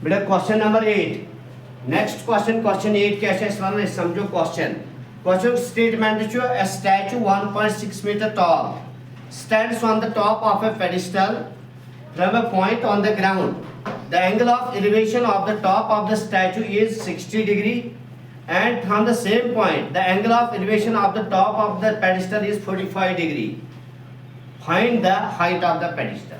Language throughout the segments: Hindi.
बेटा क्वेश्चन नंबर 8 नेक्स्ट क्वेश्चन 8 क्या है इसमें समझो क्वेश्चन स्टेटमेंट जो a statue 1.6 meter tall stands on the top of a pedestal from a point on the ground. The angle of elevation of the top of the statue is 60 degree and from the same point the angle of elevation of the top of the pedestal is 45 degree. Find the height of the pedestal.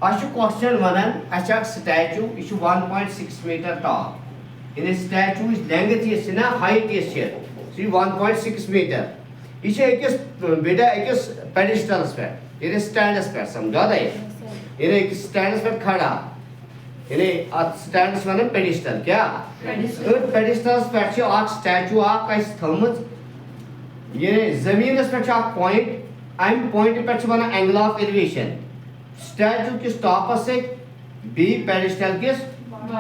Ashu question vanan achak statue is 1.6 meter tall. In a statue is length is na height is here. See 1.6 meter. इसे एक बेटा एक पेडिस्टल पे ये स्टैंड पे समझा दे ये एक स्टैंड पे खड़ा ये स्टैंड पे पेडिस्टल क्या पेडिस्टल पे छ एक स्टैचू आस थमत ये जमीन पे छ पॉइंट अम पॉइंट पे छ बना एंगल ऑफ एलिवेशन स्टैचू किस टॉप से बी पेडिस्टल किस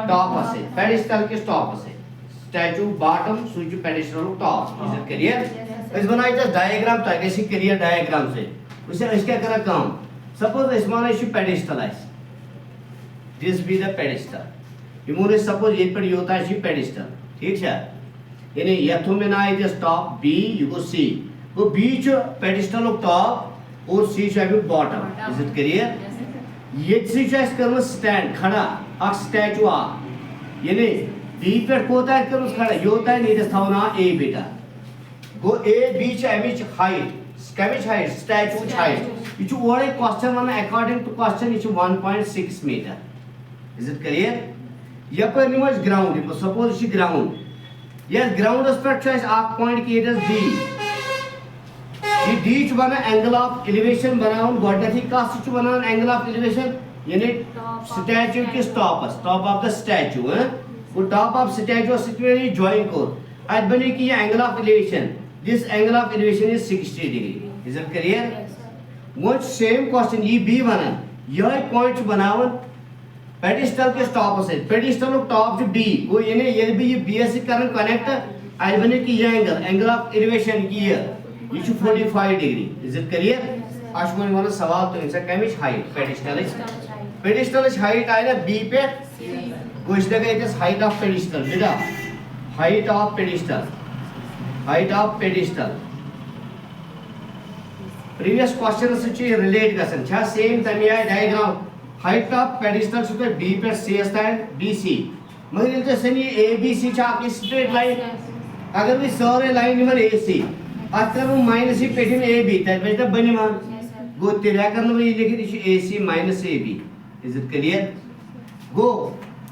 टॉप से पेडिस्टल किस टॉप से स्टैचू बॉटम सुज pedestal top is it clear इस बनाई जस्ट डायग्राम तो ऐसे क्लियर डायग्राम से उसे इस क्या करा काम सपोज इस माने इस पेडिस्टल है दिस बी द पेडिस्टल ये सपोज ये पर होता है इस पेडिस्टल ठीक है यानी यथो में ना इज टॉप बी यू गो सी वो बीच पेडिस्टल ऑफ टॉप और सी चाहिए बॉटम इज इट क्लियर ये सी चाहिए करना स्टैंड खड़ा अक स्टैचू आ यानी बी पे कोता है कर उस खड़ा ये होता है नीचे था ना ए बेटा गो ए बीच एमिच हाइट स्केमिच हाइट स्टैचू हाइट इच ओरे question one according to question इच 1.6 मीटर इज इट क्लियर या पर निमस ग्राउंड इट सपोज इच ग्राउंड यस ग्राउंड पर छ एक पॉइंट की इट इज डी ये डी च बना एंगल ऑफ एलिवेशन बनाउन गोडथी का च बना एंगल ऑफ एलिवेशन यानी स्टैचू के टॉप ऑफ द स्टैचू वो top of statue situation join को आज बने कि ये angle of elevation this angle of elevation is 60 degree is it clear वो सेम क्वेश्चन ये बी बना यह पॉइंट बनावन पेडिस्टल के टॉप से pedestal of top to D वो ये भी ये बी से करंट कनेक्ट आज बने कि ये एंगल ऑफ एलिवेशन की ये 45 डिग्री इज इट क्लियर आज मैं वाला सवाल तो इनसे कमिश हाइट पेडिस्टल हाइट आए ना बी पे वो इस जगह it is height of pedestal बेटा height of pedestal previous question से रिलेट गसन छा सेम तमी आय डायग्राम हाइट ऑफ पेडिस्टल से बी पे सी स्टैंड बीसी मगर ये सनी ए बी सी छा आपकी स्ट्रेट लाइन अगर भी सारे लाइन में ए सी अतर माइनस ही पेटिन ए बी तब बेटा बनी मान गो तेरा करना में ये लिखित A C minus A B is it clear गो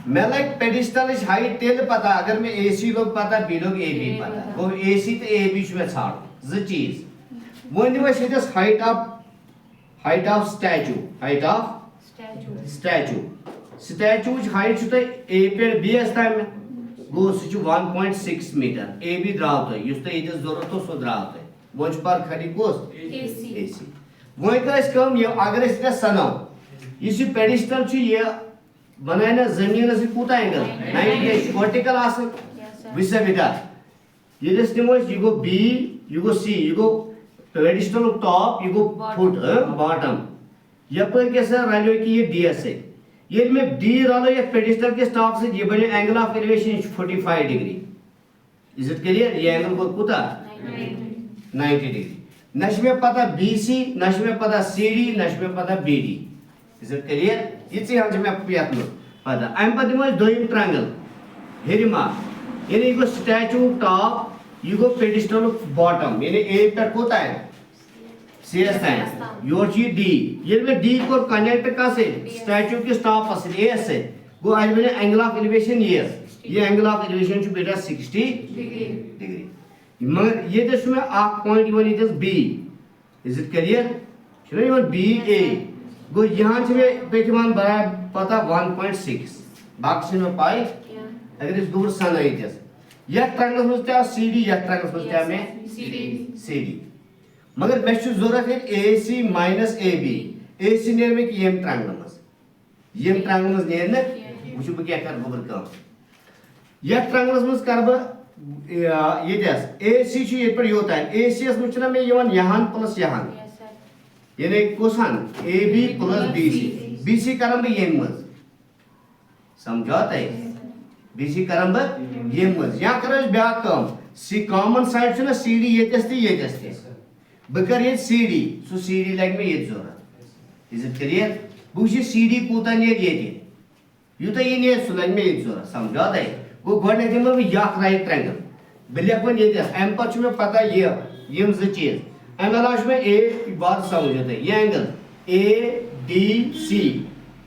मैं लाइक पेडिस्टल इज हाइट तेल पता अगर मैं एसी लोग पता बी लोग ए बी पता वो एसी तो ए बी में छाड़ ज चीज वो निवा is height of statue height छ ए पे बी अस्ता में गो सु 1.6 मीटर ए बी द्राव तो युस तो इज जरूरत तो सो द्राव तो वो पर खड़ी कोस एसी वो कर कम ये अगर इस सनो इस पेडिस्टल छ ये बनाए ना जमीन से कूता एंगल 90 डिग्री वर्टिकल आसे विसे बेटा ये जस्ट निमोस यू गो बी यू गो सी यू गो पेडिस्टल टॉप यू गो फुट बॉटम ये पर कैसे रैलियो की ये डी से ये में डी रलो ये पेडिस्टल के टॉप से ये बने angle of elevation 45 degree is it clear ये एंगल को कूता 90 डिग्री नश में पता बीसी नश में पता सीडी नश में पता बीडी इज इट क्लियर इसी हम में पियातलो पता एम पद में दोइम ट्रायंगल हेरिमा यानी को स्टैचू टॉप यू गो पेडिस्टल बॉटम यानी ए पे कोता है सी एस है योर ची डी ये में डी को कनेक्ट का से स्टैचू के टॉप से ए से गो आज मैंने एंगल ऑफ एलिवेशन ये एंगल ऑफ एलिवेशन जो बेटा 60 डिग्री मगर ये जस में आप point one is B is it clear चलो ये बी ए गो यहाँ से में पेटिमान बड़ा पता 1.6 बाक्स में पाई अगर इस दूर सन आई जैसे यह ट्रायंगल सोचता है सीडी यह ट्रायंगल सोचता है मैं सीडी मगर मैं जो जरूरत है एसी माइनस एबी एसी नेर में कि यम ट्रायंगल मस नेर ने मुझे क्या कर गोबर का यह ट्रायंगल मस कर ये जैस एसी जो ये पर होता है एसी एस मुचना में यहाँ प्लस यहाँ यानी कोसान A B plus B C करम ये समझो तय BC करम ब ये मज या कर ब्या कम सी कॉमन साइड छ ना CD येतस ते बकर ये CD सो CD लग में ये जरूरत इज इट क्लियर बुशी CD कूता ने ये युत ये ने सो लग में ये जरूरत समझो तय वो गोने दिन में याक राइट ट्रायंगल बिल्कुल ये एम पर छ में पता ये यम ज चीज एम अलावा में ए बात समझो तय ये एंगल ADC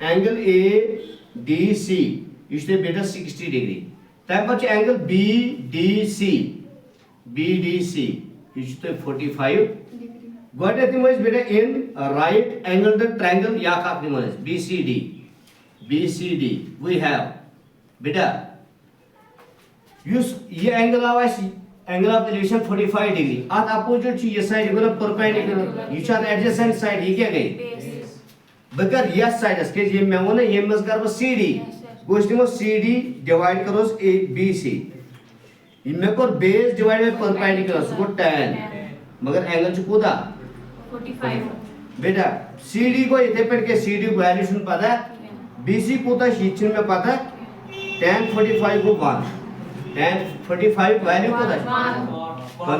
एंगल ADC इसलिए बेटा 60 डिग्री तब पर एंगल BDC इसलिए 45 गोटे दिमस बेटा इन राइट एंगल द ट्रायंगल या का दिमस BCD वी हैव बेटा यूज ये एंगल आवास एंगल ऑफ एलिवेशन 45 डिग्री आत अपोजिट छ ये साइड इक्वल परपेंडिकुलर ये छ एडजेसेंट साइड ये क्या गई बगर यस साइडस के ये मैं वने ये मस कर CD गोश दिमो CD डिवाइड करोस BC इनमें पर base divide by perpendicular so 10 मगर एंगल छ कोदा 45 बेटा CD को इथे पर के CD वैल्यू सुन पता BC कोता शीचन में पता tan 45 को 1 tan 45 वैल्यू कोता 1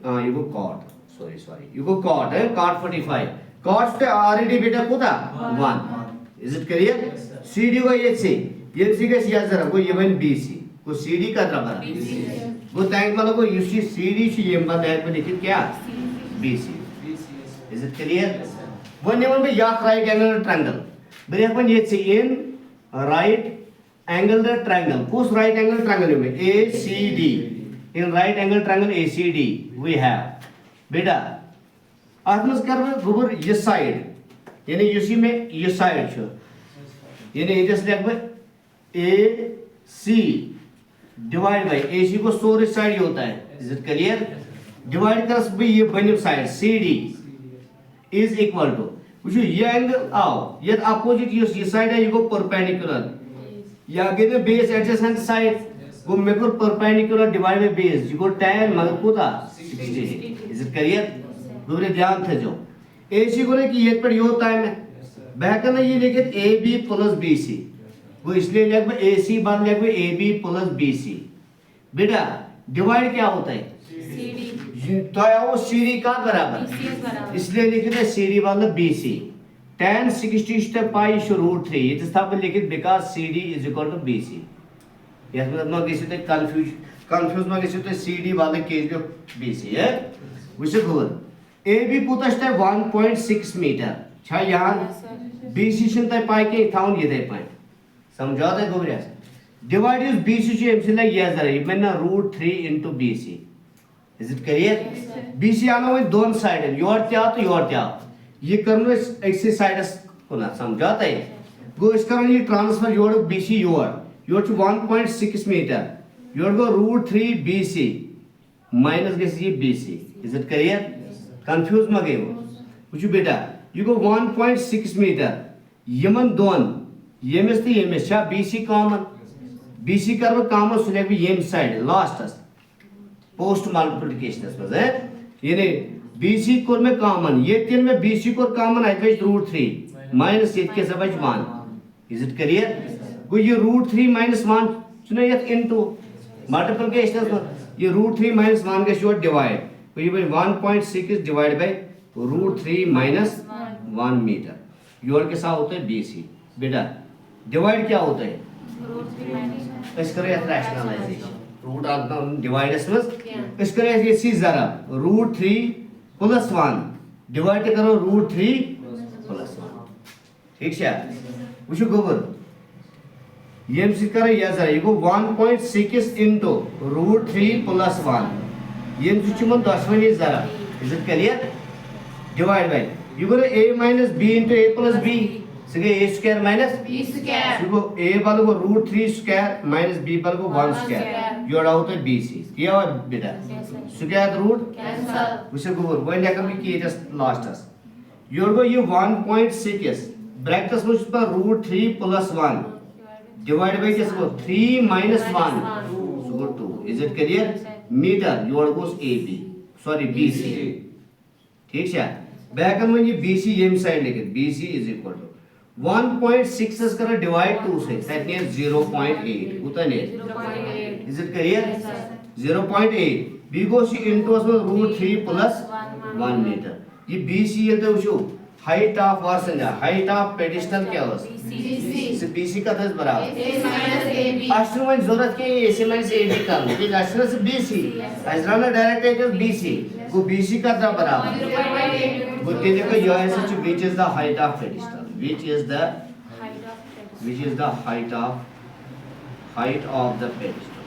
हां ये को cot sorry you go cot है cot 45 cot पे already बेटा कोता 1 is it clear CD को ये के सिया जरा को ये बन BC को CD का बराबर वो टैंक वाला को यूसी CD से ये बन है में लिखित क्या BC is it clear वन ने में या राइट एंगल ट्रायंगल बरे अपन ये in right angle the triangle कुछ राइट एंगल ट्रायंगल में ACD in right angle triangle ACD we have बेटा आत्मस कर गोबर ये साइड यानी यूसी में ये साइड छ यानी इधर से लगभग AC डिवाइड बाय AC को स्टोरेज साइड होता है इज इट क्लियर डिवाइड करस भी ये बनिम side CD is equal to जो ये एंगल आओ ये अपोजिट ये साइड है ये को परपेंडिकुलर या अगेन बेस एडजेसेंट साइड वो maker perpendicular divide by base जो 10 मगर कोता 60 इज इट क्लियर दूसरे ध्यान थे जो AC को ने कि ये पर यो टाइम है बहकर ना ये लिखित AB प्लस BC वो इसलिए लगभग AC बाद लगभग AB प्लस BC बेटा डिवाइड क्या होता है CD तो आओ CD का बराबर इसलिए लिखित है CD वाला BC tan 60 step pi is root 3 it is तब लिखित because CD is equal to BC यह मतलब किसी तो कंफ्यूज में किसी तो CD वाले केस जो BC है विषय गोल AB पुता स्टेप 1.6 मीटर छा यहाँ BC शिंता पाई के थाउन ये दे पाए समझा दे गोबरिया डिवाइड इज BC जो एमसी लग ये जरा ये ना √3 into BC is it clear BC आना वो दोन साइड है योर क्या तो योर क्या ये करनो एक्सिस साइडस को ना समझाता है गो इस कारण ये transfer your BC your 1.6 metre your गो √3 BC माइनस के ये BC is it clear confuse मत गए कुछ बेटा यू गो 1.6 मीटर यमन दोन यमस ते यमस छा BC कॉमन BC करबो कॉमन सुने भी यम साइड लास्टस पोस्ट मल्टीप्लिकेशन में है यानी BC कोर में कॉमन ये तीन में BC कोर कॉमन है पे √3 माइनस ये के सब 1 इज इट क्लियर गो ये √3 माइनस 1 सुने ये इनटू मल्टीप्लिकेशन में ये √3 माइनस 1 के शॉर्ट डिवाइड तो ये 1.6 divide by √3 minus 1 metre your के साथ होता है BC बेटा डिवाइड क्या होता है इस करे रैशनलाइजेशन रूट ऑफ डिवाइडस में इस करे ये सी जरा √3 प्लस 1 डिवाइड करो √3 प्लस 1 ठीक है वुशु गोबर ये सी करे या जरा ये को 1.6 into √3 प्लस 1 ये जुचमन 10 में जरा is it clear divide by you go a minus b into a plus b सगे a square minus b square you go a वाले को √3 square minus b वाले को 1 square योड़ आउट है bc क्या हुआ बेटा स्क्वायर रूट कैंसिल उसे को वन या कम की जस्ट लास्टस योड़ को ये 1.6 ब्रैकेट्स में पर √3 plus 1 डिवाइड बाय किस को 3 minus 1 so 2 is it clear metre योड़ को ab सॉरी bc ठीक है बैकन में ये BC एम साइड लेके BC is equal to 1.6 is करा divide 2 से that means 0.8 उतना नहीं is it clear 0.8 b goes into root 3 plus 1 meter ये BC ये तो वुचो height of वर्सन height of pedestal क्या होगा BC का दस बराबर अश्रू में जरूरत के AC minus AB का क्योंकि अश्रू से BC अश्रू ने डायरेक्ट है कि BC वो BC का दस बराबर वो तेरे को जो है सच which is the height of pedestal which is the height of the pedestal